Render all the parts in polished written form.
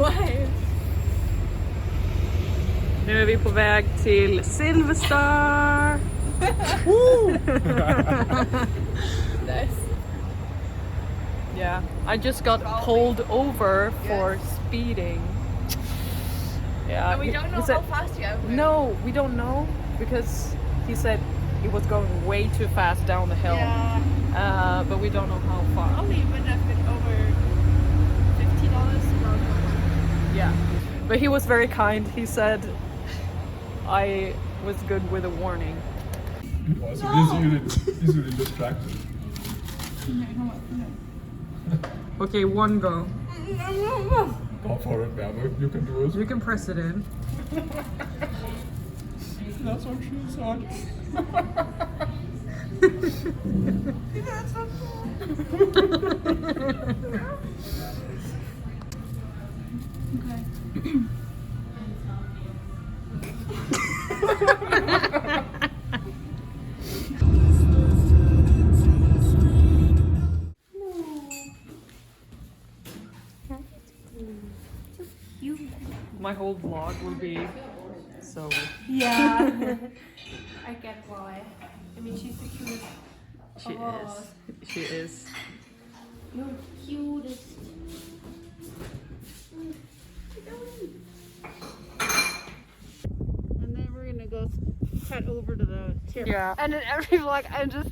Why? Nu är vi på väg till Silverstar. Nice. Yeah, I just got pulled over for speeding. Yeah, And we don't know he said- how fast you are. No, we don't know because he said he was going way too fast down the hill. Yeah. But we don't know how far. Only when I've been over $50 around. Yeah, but he was very kind. He said I was good with a warning. Also easily distracted. Okay, one go. Go for it, Bärbel. You can do it. You can press it in. That's what she said. My whole vlog will be so. Yeah. I get why. I mean, she's the cutest. She is. She is. You're cutest. And then we're gonna go cut over to the chair. Yeah. And then every vlog, I'm just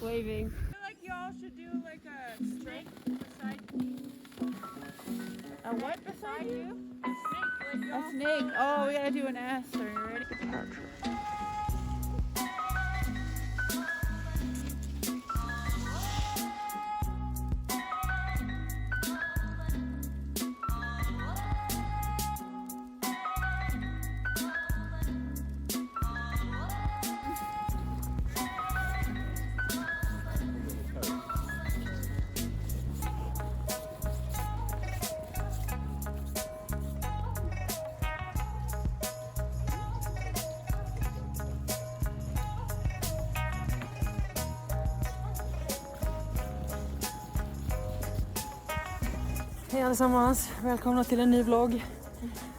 waving. I feel like y'all should do like a snake beside me. A what beside you? A snake. Oh, we gotta do an ass. Are you ready? Hej allesammans, välkomna till en ny vlogg.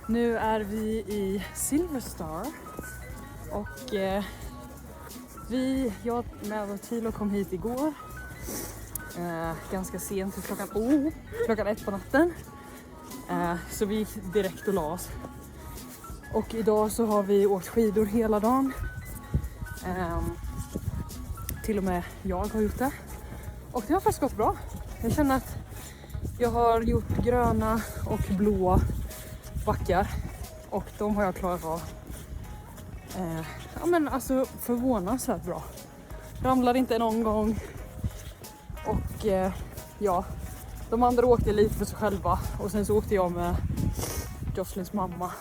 Nu är vi i Silverstar och jag med Tilo kom hit igår ganska sent, klockan 1 på natten. Så vi gick direkt och la oss. Och idag så har vi åkt skidor hela dagen. Till och med jag har gjort det. Och det har faktiskt gått bra. Jag känner att jag har gjort gröna och blåa backar och de har jag klarat av. Ja men alltså förvånansvärt bra. Ramlade inte någon gång och ja, de andra åkte lite för sig själva och sen så åkte jag med Jocelins mamma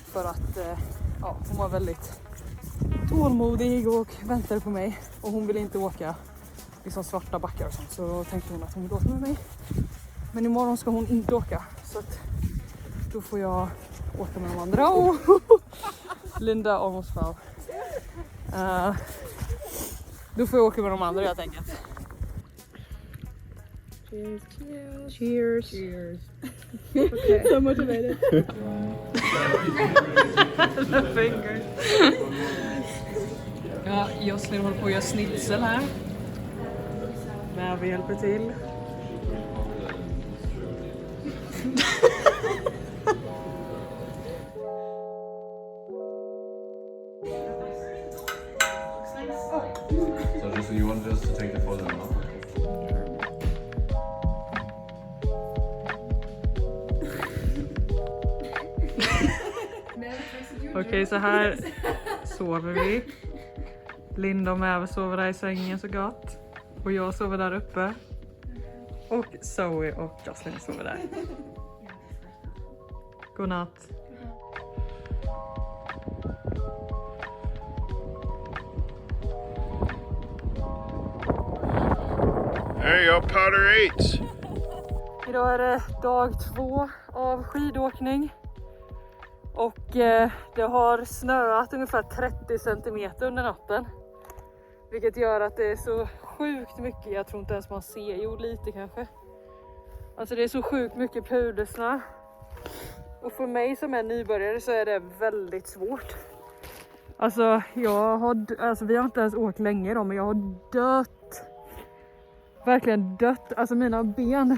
för att ja, hon var väldigt tålmodig och väntade på mig och hon ville inte åka liksom svarta backar och sånt, så då tänkte hon att hon vill åka med mig. Men imorgon ska hon inte åka så att då får jag åka med de andra. Och Linda almost fell. Då får jag åka med de andra helt enkelt. Cheers, cheers. Cheers. Cheers. Okay. So motivated. The fingers. Ja, Jocelyn håller på att göra snitsel här. Men vi hjälper till. So just you want us to take the photo now? Okej, så här sover vi. Linda och Mäve sover där i sängen så gott. Och jag sover där uppe. Och Zoe och Jocelyn sover där. Godnatt. There you go, powder 8. Idag är det dag 2 av skidåkning. Och det har snöat ungefär 30 centimeter under natten. Vilket gör att det är så sjukt mycket. Jag tror inte ens man ser, jo lite kanske. Alltså det är så sjukt mycket pudersnö. Och för mig som är nybörjare så är det väldigt svårt. Alltså, vi har inte ens åkt länge då, men jag har dött. Verkligen dött. Alltså mina ben.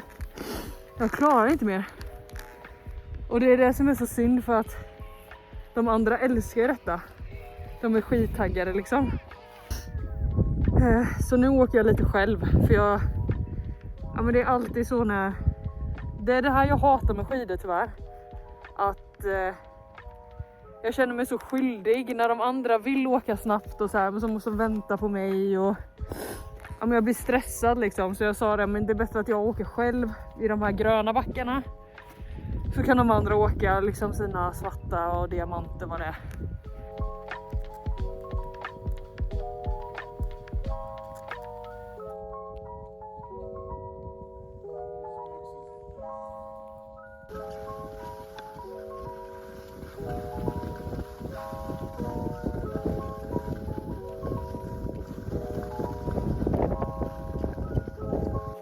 Jag klarar inte mer. Och det är det som är så synd, för att de andra älskar ju detta. De är skittaggade liksom. Så nu åker jag lite själv. För men det är alltid så när... Det är det här jag hatar med skidor tyvärr. Att jag känner mig så skyldig när de andra vill åka snabbt och så här, men så måste de vänta på mig och jag blir stressad liksom. Så jag sa det, men det är bättre att jag åker själv i de här gröna backarna. Så kan de andra åka liksom sina svarta och diamanter, vad det är.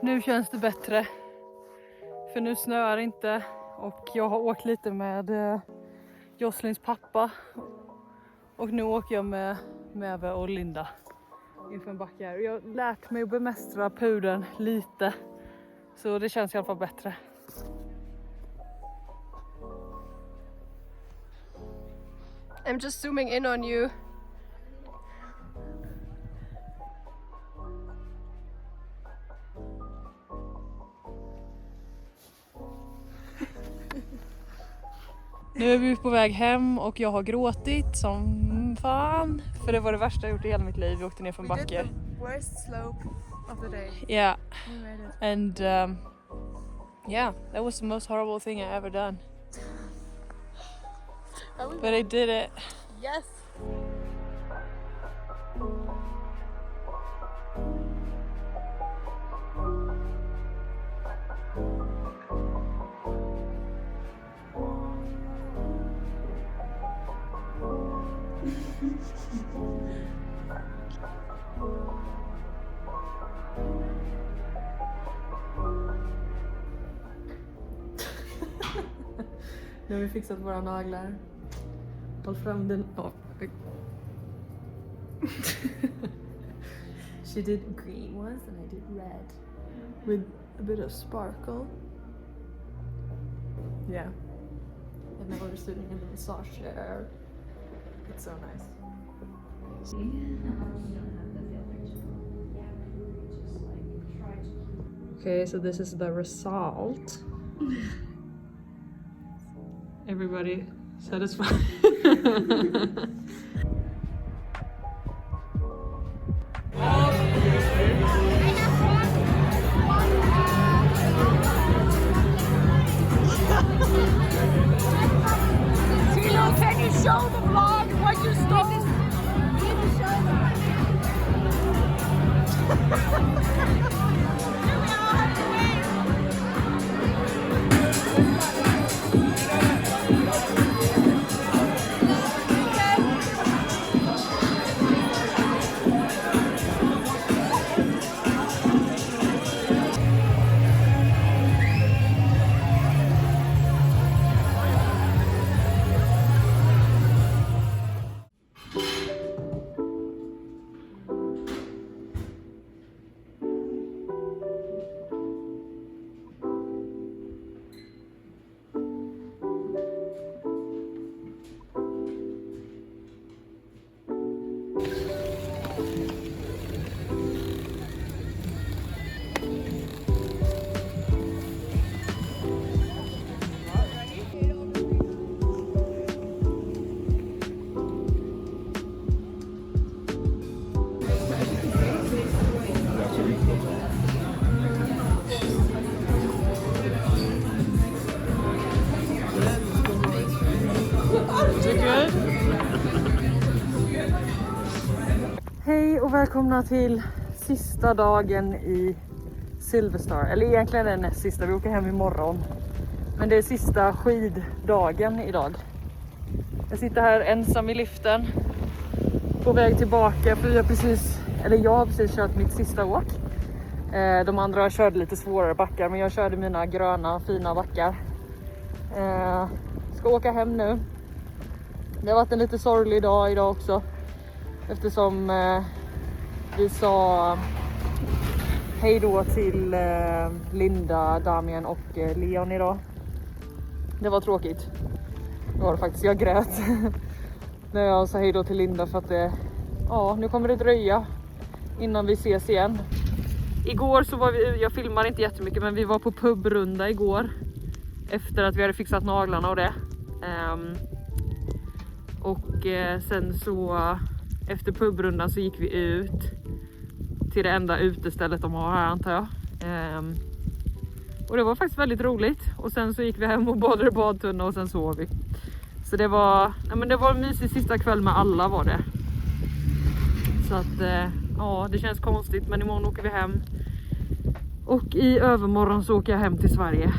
Nu känns det bättre, för nu snöar inte och jag har åkt lite med Jocelins pappa och nu åker jag med Meve och Linda inför en backe här. Jag har lärt mig att bemästra pudern lite, så det känns i alla fall bättre. I'm just zooming in on you. Nu är vi på väg hem och jag har gråtit som fan. För det var det värsta jag gjort i hela mitt liv. Vi åkte ner för en backe. We did the worst slope of the day. Yeah. We made it. And yeah, that was the most horrible thing I ever done. But I did it. Yes. Nu har vi fixat våra naglar. Håll fram den. Oh. She did green ones and I did red. With a bit of sparkle. Yeah. And now we're sitting in the massage chair. It's so nice. Okay, so this is the result. Everybody satisfied. Tilo, can you show the vlog what you stole? Hej och välkomna till sista dagen i Silverstar. Eller egentligen är det näst sista, vi åker hem imorgon. Men det är sista skiddagen idag. Jag sitter här ensam i liften. På väg tillbaka för jag har precis kört mitt sista åk. De andra körde lite svårare backar, men jag körde mina gröna fina backar. Ska åka hem nu. Det har varit en lite sorglig dag idag också. Eftersom vi sa hej då till Linda, Damien och Leon idag. Det var tråkigt. Det var det faktiskt. Jag grät när jag sa hej då till Linda för att nu kommer det dröja innan vi ses igen. Igår så var jag filmade inte jättemycket, men vi var på pubrunda igår. Efter att vi hade fixat naglarna och det. Sen så efter pubrundan så gick vi ut till det enda utestället de har här, antar jag. Och det var faktiskt väldigt roligt. Och sen så gick vi hem och badade i badtunna och sen sov vi. Så det var en mysig sista kväll med alla var det. Så att det känns konstigt, men imorgon åker vi hem. Och i övermorgon så åker jag hem till Sverige.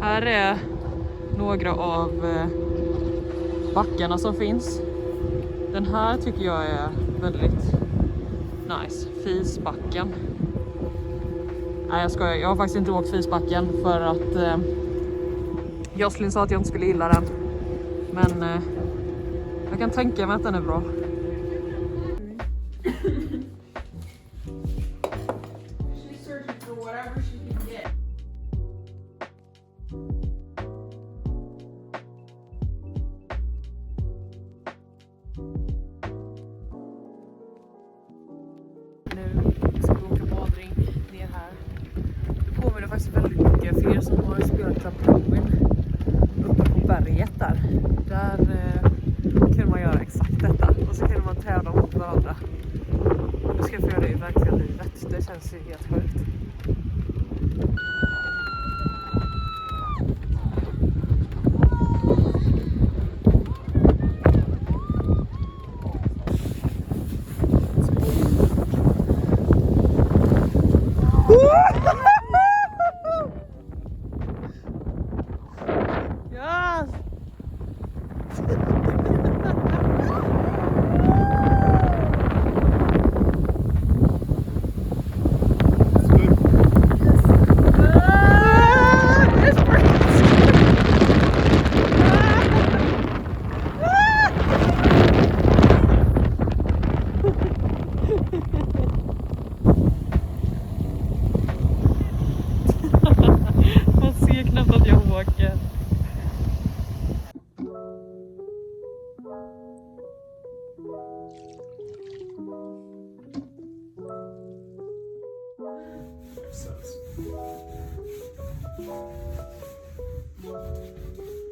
Här är några av backarna som finns. Den här tycker jag är väldigt nice. Fisbacken. Nej, jag skojar. Jag har faktiskt inte åkt Fisbacken för att Jocelyn sa att jag inte skulle gilla den. Men jag kan tänka mig att den är bra. Nu ska vi åka badring ner här. Det påminner faktiskt väldigt mycket för er som har spelat Club Penguin uppe på berget där. Där kunde man göra exakt detta och så kunde man tävla mot varandra. Nu ska jag få göra det i verkliga livet. Det känns ju helt sjukt. Yes! Man ser knappt att jag åker.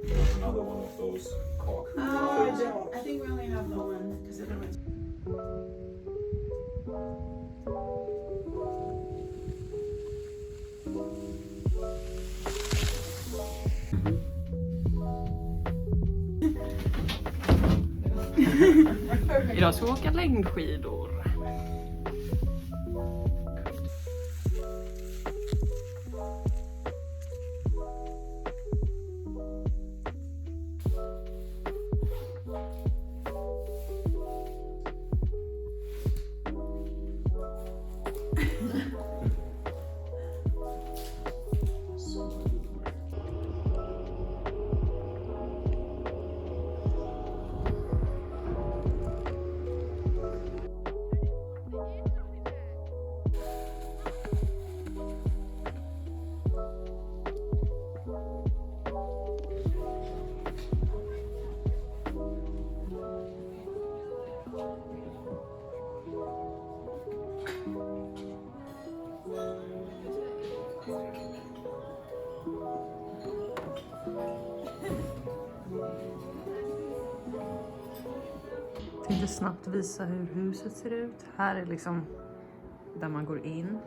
There's another one of those cork. Oh, I don't. I think we only have the one because it was. Idag ska vi åka längdskidor. Tänkte snabbt visa hur huset ser ut. Här är liksom där man går in.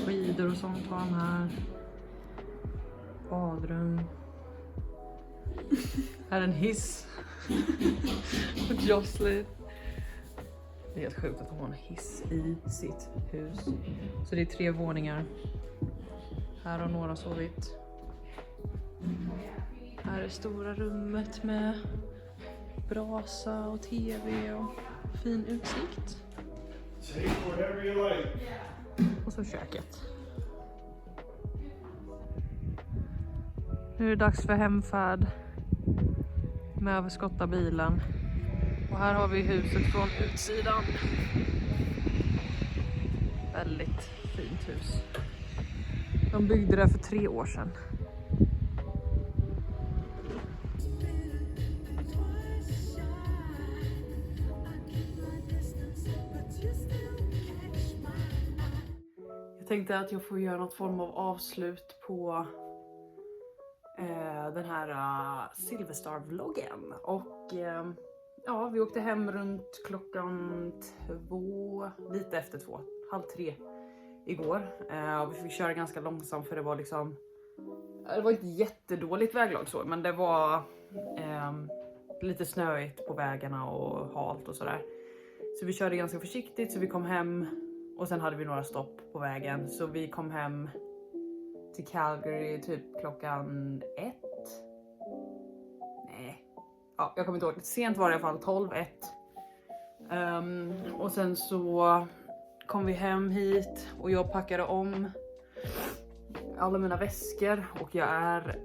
Skidor och sånt har de här. Badrum. Här är en hiss. Och Jocelyn. Det är helt sjukt att de har en hiss i sitt hus. Så det är 3 våningar. Här har några sovit. Här är stora rummet med brasa och tv och fin utsikt. Och så köket. Nu är det dags för hemfärd med överskotta bilen. Och här har vi huset från utsidan. Väldigt fint hus. De byggde det för 3 år sedan. Jag tänkte att jag får göra något form av avslut på den här Silverstar-vloggen. Och ja, vi åkte hem runt klockan 2, lite efter 2, 2:30 igår. Vi fick köra ganska långsamt för det var liksom, det var inte jättedåligt väglag så, men det var lite snöigt på vägarna och halt och sådär. Så vi körde ganska försiktigt, så vi kom hem och sen hade vi några stopp på vägen. Så vi kom hem till Calgary typ klockan 1. Nej, ja, jag kommer inte ihåg. Sent var det i alla fall, 12:01. Och sen så kom vi hem hit och jag packade om alla mina väskor och jag är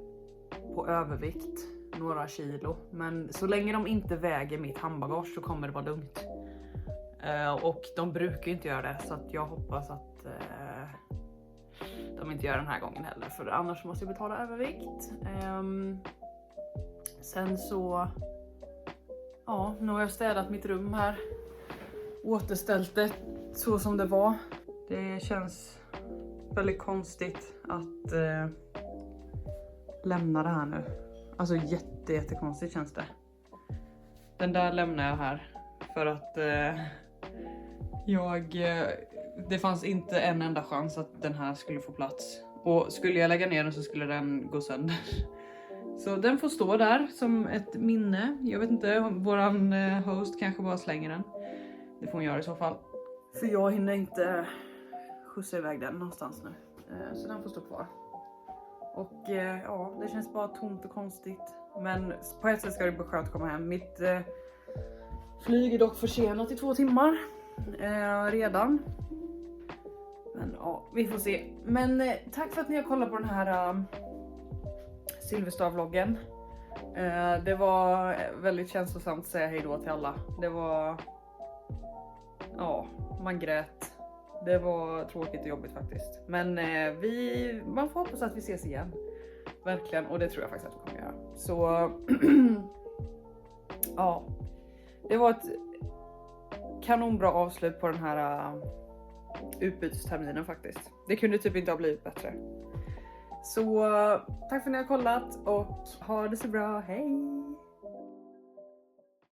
på övervikt några kilo. Men så länge de inte väger mitt handbagage så kommer det vara lugnt. Och de brukar inte göra det, så att jag hoppas att de inte gör den här gången heller, för annars måste jag betala övervikt. Sen så, ja, nu har jag städat mitt rum här, återställt det så som det var. Det känns väldigt konstigt att lämna det här nu. Alltså jättekonstigt känns det. Den där lämnar jag här för att det fanns inte en enda chans att den här skulle få plats. Och skulle jag lägga ner den så skulle den gå sönder. Så den får stå där som ett minne. Jag vet inte, våran host kanske bara slänger den. Det får hon göra i så fall. För jag hinner inte skjutsa iväg den någonstans nu. Så den får stå kvar. Och ja, det känns bara tomt och konstigt. Men på ett sätt ska det bli skönt att komma hem. Mitt flyg är dock försenat i 2 timmar redan. Men ja, vi får se. Men tack för att ni har kollat på den här Silverstar-vloggen. Det var väldigt känslosamt att säga hej då till alla. Det var, ja, man grät. Det var tråkigt och jobbigt faktiskt. Men man får hoppas att vi ses igen. Verkligen, och det tror jag faktiskt att vi kommer göra. Så ja, det var ett kanonbra avslut på den här utbytesterminen faktiskt. Det kunde typ inte ha blivit bättre. Så tack för att ni har kollat och ha det så bra. Hej!